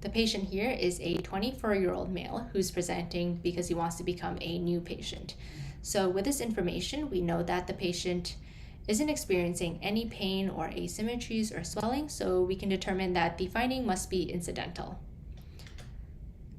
The patient here is a 24-year-old male who's presenting because he wants to become a new patient. So with this information, we know that the patient isn't experiencing any pain or asymmetries or swelling, so we can determine that the finding must be incidental.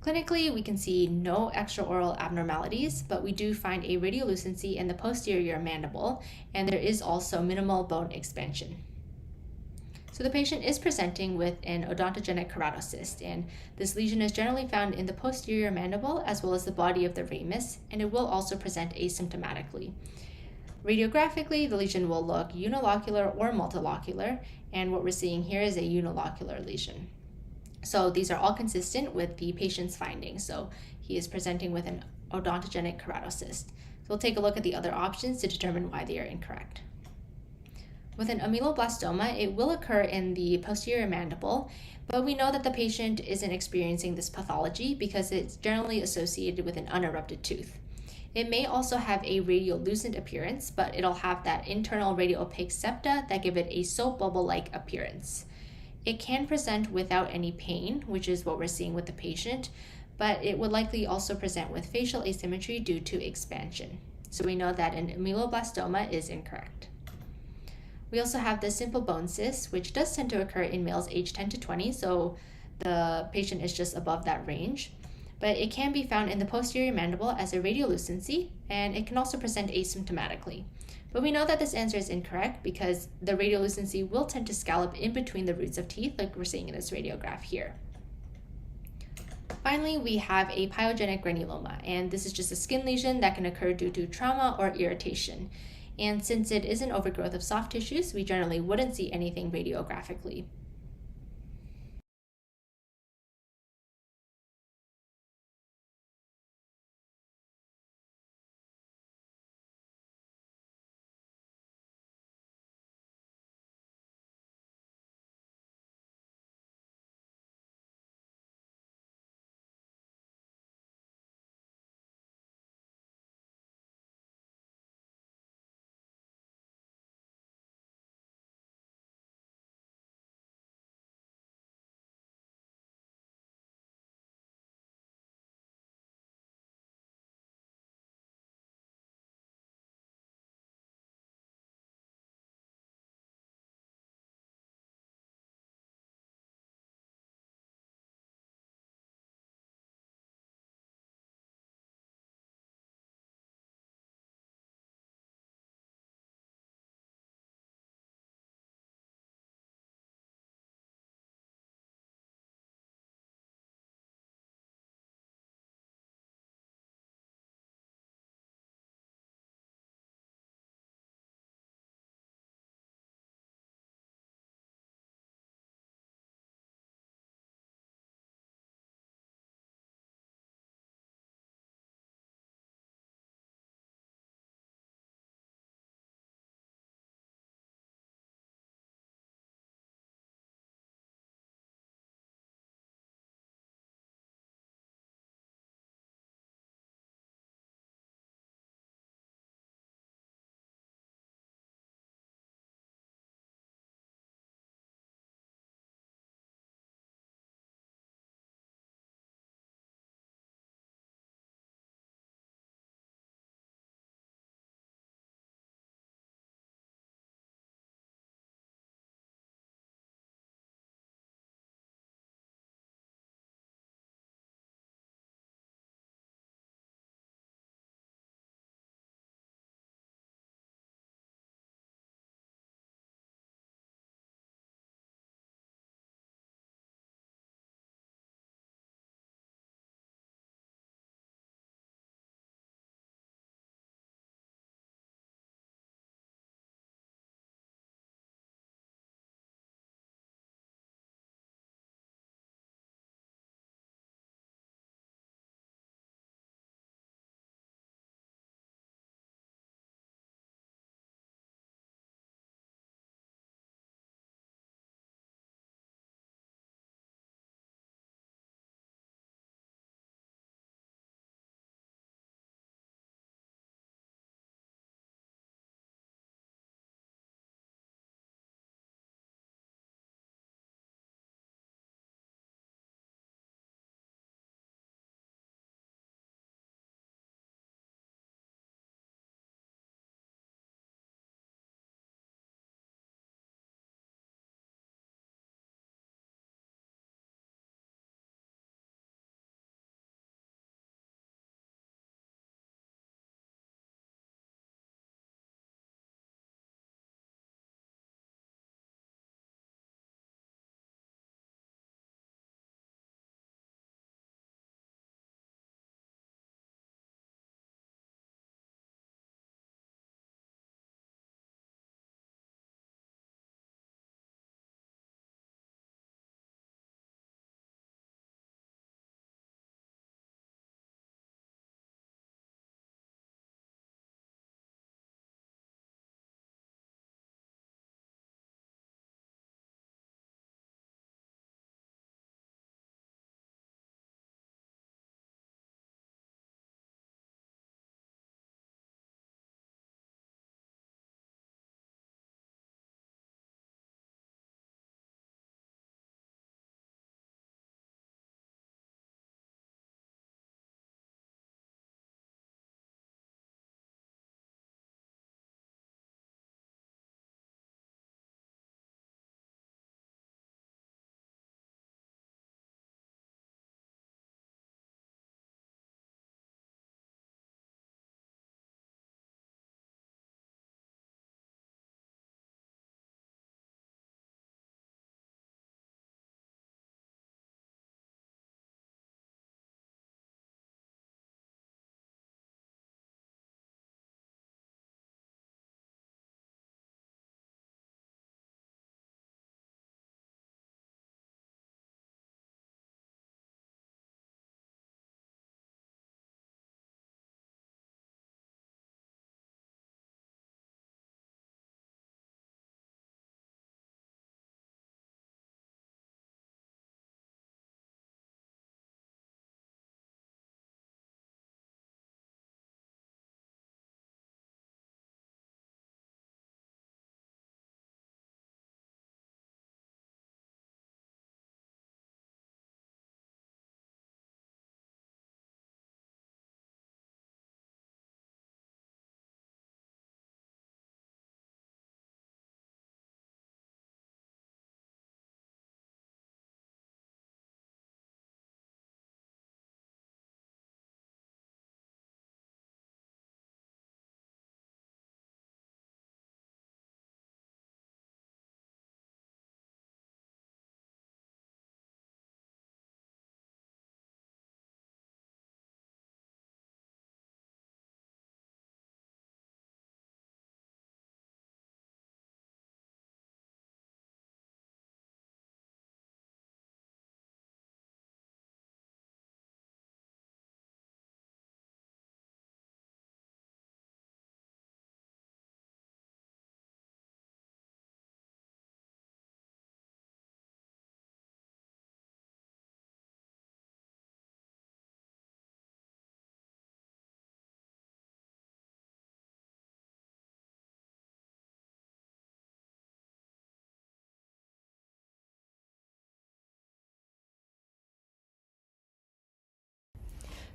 Clinically, we can see no extraoral abnormalities, but we do find a radiolucency in the posterior mandible, and there is also minimal bone expansion. So the patient is presenting with an odontogenic keratocyst, and this lesion is generally found in the posterior mandible as well as the body of the ramus, and it will also present asymptomatically. Radiographically, the lesion will look unilocular or multilocular, and what we're seeing here is a unilocular lesion. So these are all consistent with the patient's findings. So he is presenting with an odontogenic keratocyst. So we'll take a look at the other options to determine why they are incorrect. With an ameloblastoma, it will occur in the posterior mandible, but we know that the patient isn't experiencing this pathology because it's generally associated with an unerupted tooth. It may also have a radiolucent appearance, but it'll have that internal radiopaque septa that give it a soap bubble-like appearance. It can present without any pain, which is what we're seeing with the patient, but it would likely also present with facial asymmetry due to expansion. So we know that an ameloblastoma is incorrect. We also have the simple bone cyst, which does tend to occur in males aged 10 to 20, so the patient is just above that range. But it can be found in the posterior mandible as a radiolucency, and it can also present asymptomatically. But we know that this answer is incorrect because the radiolucency will tend to scallop in between the roots of teeth, like we're seeing in this radiograph here. Finally, we have a pyogenic granuloma, and this is just a skin lesion that can occur due to trauma or irritation. And since it is an overgrowth of soft tissues, we generally wouldn't see anything radiographically.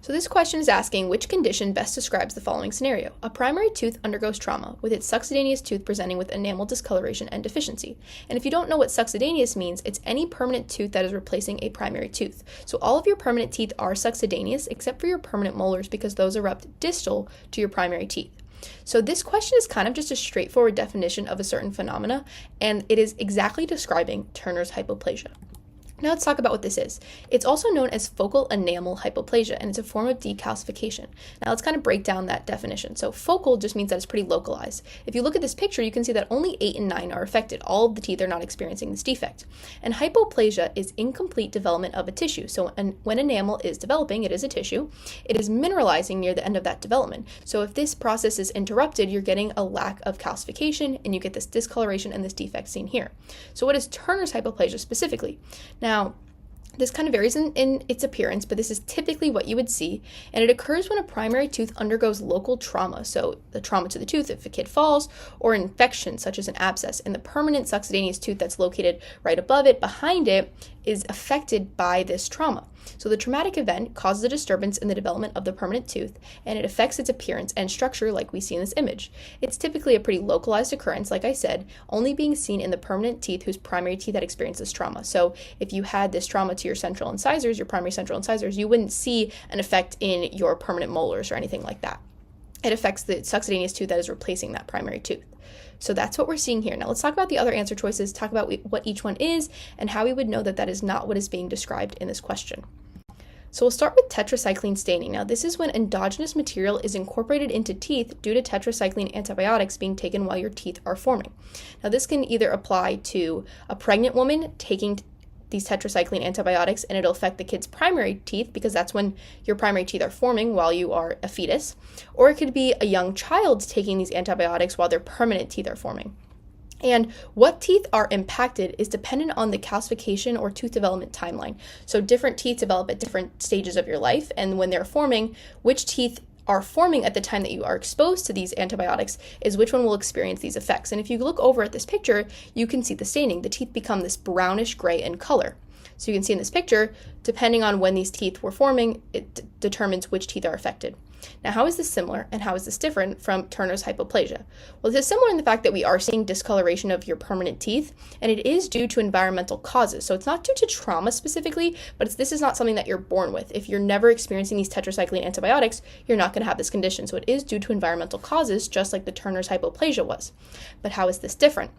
So this question is asking which condition best describes the following scenario. A primary tooth undergoes trauma, with its succedaneous tooth presenting with enamel discoloration and deficiency. And if you don't know what succedaneous means, it's any permanent tooth that is replacing a primary tooth. So all of your permanent teeth are succedaneous except for your permanent molars because those erupt distal to your primary teeth. So this question is kind of just a straightforward definition of a certain phenomena, and it is exactly describing Turner's hypoplasia. Now let's talk about what this is. It's also known as focal enamel hypoplasia, and it's a form of decalcification. Now let's kind of break down that definition. So focal just means that it's pretty localized. If you look at this picture, you can see that only 8 and 9 are affected. All of the teeth are not experiencing this defect. And hypoplasia is incomplete development of a tissue. So when enamel is developing, it is a tissue. It is mineralizing near the end of that development. So if this process is interrupted, you're getting a lack of calcification, and you get this discoloration and this defect seen here. So what is Turner's hypoplasia specifically? Now, this kind of varies in its appearance, but this is typically what you would see, and it occurs when a primary tooth undergoes local trauma, so the trauma to the tooth if a kid falls, or an infection such as an abscess, and the permanent succedaneous tooth that's located right above it, behind it, is affected by this trauma. So the traumatic event causes a disturbance in the development of the permanent tooth, and it affects its appearance and structure like we see in this image. It's typically a pretty localized occurrence, like I said, only being seen in the permanent teeth whose primary teeth had experienced this trauma. So if you had this trauma to your central incisors, your primary central incisors, you wouldn't see an effect in your permanent molars or anything like that. It affects the succedaneous tooth that is replacing that primary tooth. So that's what we're seeing here. Now let's talk about the other answer choices, talk about what each one is, and how we would know that that is not what is being described in this question. So we'll start with tetracycline staining. Now this is when endogenous material is incorporated into teeth due to tetracycline antibiotics being taken while your teeth are forming. Now this can either apply to a pregnant woman taking these tetracycline antibiotics, and it'll affect the kid's primary teeth because that's when your primary teeth are forming while you are a fetus. Or it could be a young child taking these antibiotics while their permanent teeth are forming. And what teeth are impacted is dependent on the calcification or tooth development timeline. So different teeth develop at different stages of your life, and when they're forming, which teeth are forming at the time that you are exposed to these antibiotics is which one will experience these effects. And if you look over at this picture, you can see the staining. The teeth become this brownish gray in color. So you can see in this picture, depending on when these teeth were forming, it determines which teeth are affected. Now, how is this similar and how is this different from Turner's hypoplasia? Well, this is similar in the fact that we are seeing discoloration of your permanent teeth, and it is due to environmental causes. So it's not due to trauma specifically, but this is not something that you're born with. If you're never experiencing these tetracycline antibiotics, you're not going to have this condition. So it is due to environmental causes, just like the Turner's hypoplasia was. But how is this different?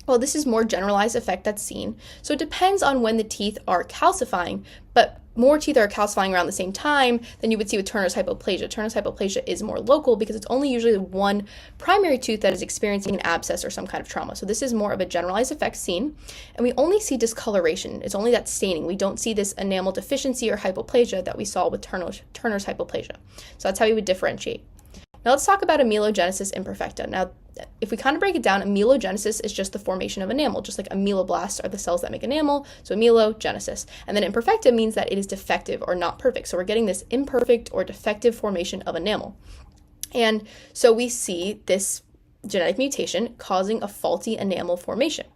Well, this is more generalized effect that's seen. So it depends on when the teeth are calcifying, but more teeth are calcifying around the same time than you would see with Turner's hypoplasia. Turner's hypoplasia is more local because it's only usually one primary tooth that is experiencing an abscess or some kind of trauma. So this is more of a generalized effect seen, and we only see discoloration. It's only that staining. We don't see this enamel deficiency or hypoplasia that we saw with Turner's hypoplasia. So that's how we would differentiate. Now let's talk about amelogenesis imperfecta. Now, if we kind of break it down, amelogenesis is just the formation of enamel, just like ameloblasts are the cells that make enamel, so amelogenesis. And then imperfecta means that it is defective or not perfect. So we're getting this imperfect or defective formation of enamel. And so we see this genetic mutation causing a faulty enamel formation.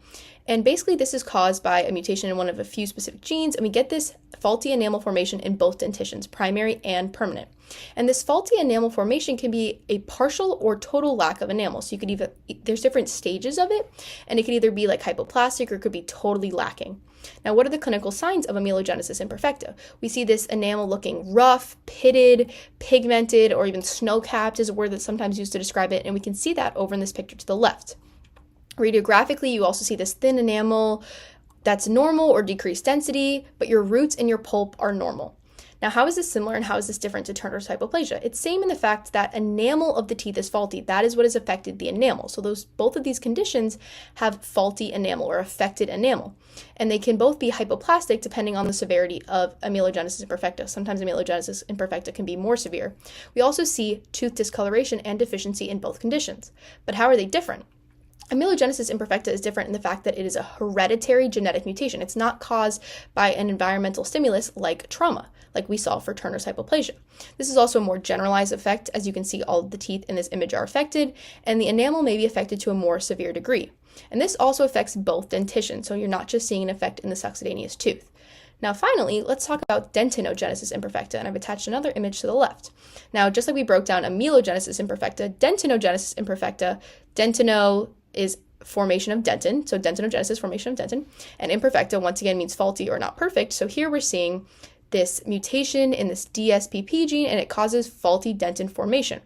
And basically this is caused by a mutation in one of a few specific genes, and we get this faulty enamel formation in both dentitions, primary and permanent. And this faulty enamel formation can be a partial or total lack of enamel. So you could either, there's different stages of it, and it could either be like hypoplastic or it could be totally lacking. Now, what are the clinical signs of amelogenesis imperfecta? We see this enamel looking rough, pitted, pigmented, or even snow-capped is a word that's sometimes used to describe it, and we can see that over in this picture to the left. Radiographically, you also see this thin enamel that's normal or decreased density, but your roots and your pulp are normal. Now, how is this similar and how is this different to Turner's hypoplasia? It's same in the fact that enamel of the teeth is faulty. That is what has affected the enamel. So both of these conditions have faulty enamel or affected enamel. And they can both be hypoplastic depending on the severity of amelogenesis imperfecta. Sometimes amelogenesis imperfecta can be more severe. We also see tooth discoloration and deficiency in both conditions. But how are they different? Amelogenesis imperfecta is different in the fact that it is a hereditary genetic mutation. It's not caused by an environmental stimulus like trauma, like we saw for Turner's hypoplasia. This is also a more generalized effect. As you can see, all of the teeth in this image are affected, and the enamel may be affected to a more severe degree. And this also affects both dentition, so you're not just seeing an effect in the succedaneous tooth. Now finally, let's talk about dentinogenesis imperfecta, and I've attached another image to the left. Now, just like we broke down amelogenesis imperfecta, dentinogenesis imperfecta, dentino is formation of dentin, so dentinogenesis, formation of dentin, and imperfecta once again means faulty or not perfect. So here we're seeing this mutation in this DSPP gene, and it causes faulty dentin formation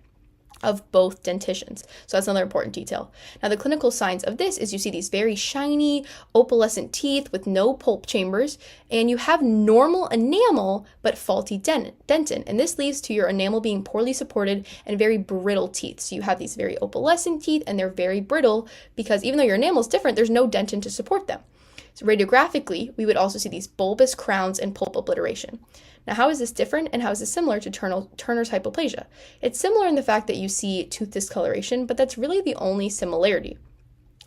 of both dentitions. So that's another important detail. Now, the clinical signs of this is you see these very shiny, opalescent teeth with no pulp chambers, and you have normal enamel but faulty dentin. And this leads to your enamel being poorly supported and very brittle teeth. So you have these very opalescent teeth, and they're very brittle because even though your enamel is different, there's no dentin to support them. So radiographically, we would also see these bulbous crowns and pulp obliteration. Now, how is this different, and how is this similar to Turner's hypoplasia? It's similar in the fact that you see tooth discoloration, but that's really the only similarity.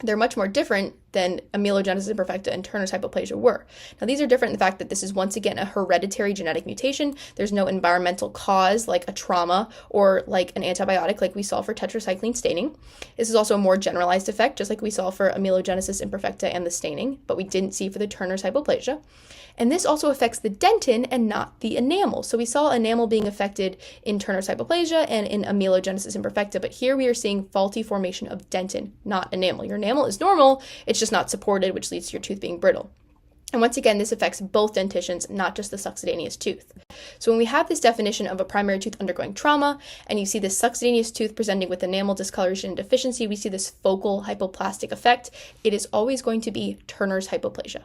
They're much more different than amelogenesis imperfecta and Turner's hypoplasia were. Now, these are different in the fact that this is once again a hereditary genetic mutation. There's no environmental cause like a trauma or like an antibiotic like we saw for tetracycline staining. This is also a more generalized effect, just like we saw for amelogenesis imperfecta and the staining, but we didn't see for the Turner's hypoplasia. And this also affects the dentin and not the enamel. So we saw enamel being affected in Turner's hypoplasia and in amelogenesis imperfecta, but here we are seeing faulty formation of dentin, not enamel. Your enamel is normal, it's just not supported, which leads to your tooth being brittle. And once again, this affects both dentitions, not just the succedaneous tooth. So when we have this definition of a primary tooth undergoing trauma, and you see this succedaneous tooth presenting with enamel discoloration and deficiency, we see this focal hypoplastic effect. It is always going to be Turner's hypoplasia.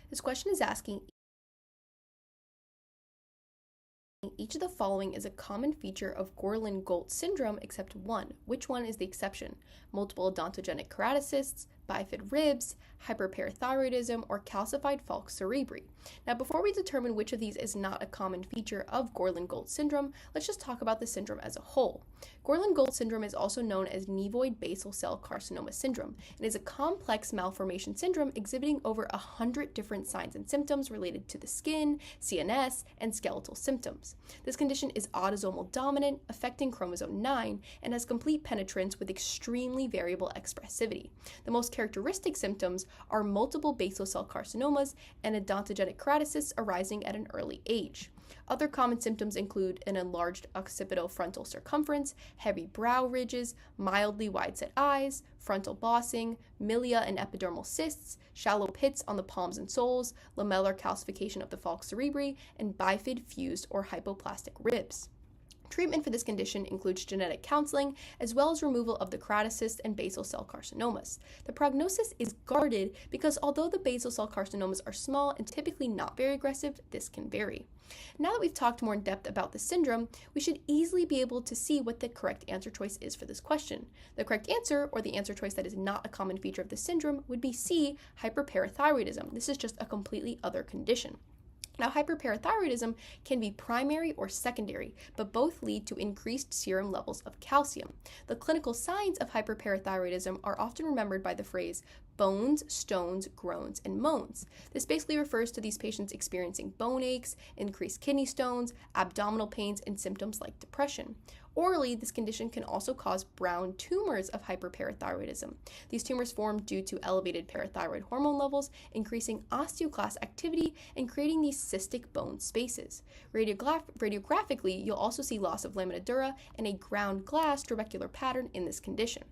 This question is asking each of the following is a common feature of Gorlin-Golt syndrome except one. Which one is the exception? Multiple odontogenic keratocysts, bifid ribs, hyperparathyroidism, or calcified falx cerebri. Now, before we determine which of these is not a common feature of Gorlin-Golt syndrome, let's just talk about the syndrome as a whole. Gorlin-Golt syndrome is also known as nevoid basal cell carcinoma syndrome and is a complex malformation syndrome exhibiting over 100 different signs and symptoms related to the skin, CNS, and skeletal symptoms. This condition is autosomal dominant, affecting chromosome 9, and has complete penetrance with extremely variable expressivity. The most characteristic symptoms are multiple basal cell carcinomas and odontogenic keratocysts arising at an early age. Other common symptoms include an enlarged occipital-frontal circumference, heavy brow ridges, mildly wide-set eyes, frontal bossing, milia and epidermal cysts, shallow pits on the palms and soles, lamellar calcification of the falx cerebri, and bifid fused or hypoplastic ribs. Treatment for this condition includes genetic counseling, as well as removal of the keratocysts and basal cell carcinomas. The prognosis is guarded because although the basal cell carcinomas are small and typically not very aggressive, this can vary. Now that we've talked more in depth about the syndrome, we should easily be able to see what the correct answer choice is for this question. The correct answer, or the answer choice that is not a common feature of the syndrome, would be C, hyperparathyroidism. This is just a completely other condition. Now, hyperparathyroidism can be primary or secondary, but both lead to increased serum levels of calcium. The clinical signs of hyperparathyroidism are often remembered by the phrase bones, stones, groans, and moans. This basically refers to these patients experiencing bone aches, increased kidney stones, abdominal pains, and symptoms like depression. Orally, this condition can also cause brown tumors of hyperparathyroidism. These tumors form due to elevated parathyroid hormone levels, increasing osteoclast activity, and creating these cystic bone spaces. Radiographically, you'll also see loss of lamina dura and a ground glass trabecular pattern in this condition.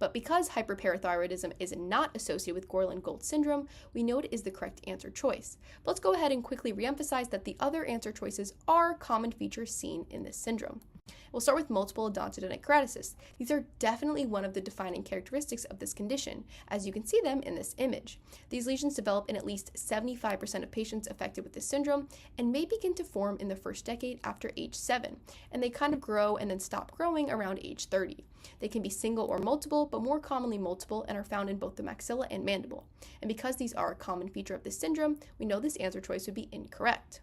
But because hyperparathyroidism is not associated with Gorlin-Golt syndrome, we know it is the correct answer choice. But let's go ahead and quickly reemphasize that the other answer choices are common features seen in this syndrome. We'll start with multiple odontogenic keratocysts. These are definitely one of the defining characteristics of this condition, as you can see them in this image. These lesions develop in at least 75% of patients affected with this syndrome and may begin to form in the first decade after age 7, and they kind of grow and then stop growing around age 30. They can be single or multiple, but more commonly multiple, and are found in both the maxilla and mandible. And because these are a common feature of this syndrome, we know this answer choice would be incorrect.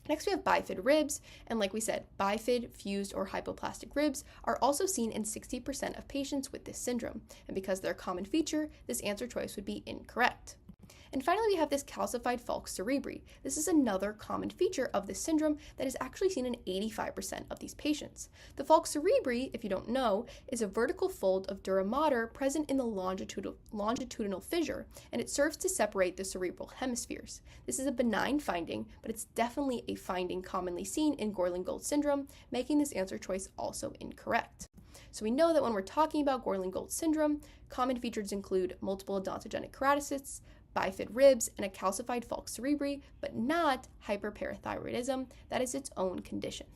Next, we have bifid ribs, and like we said, bifid, fused, or hypoplastic ribs are also seen in 60% of patients with this syndrome, and because they're a common feature, this answer choice would be incorrect. And finally, we have this calcified falx cerebri. This is another common feature of this syndrome that is actually seen in 85% of these patients. The falx cerebri, if you don't know, is a vertical fold of dura mater present in the longitudinal fissure, and it serves to separate the cerebral hemispheres. This is a benign finding, but it's definitely a finding commonly seen in Gorlin-Golt syndrome, making this answer choice also incorrect. So we know that when we're talking about Gorlin-Golt syndrome, common features include multiple odontogenic keratocysts, bifid ribs, and a calcified falx cerebri, but not hyperparathyroidism. That is its own condition.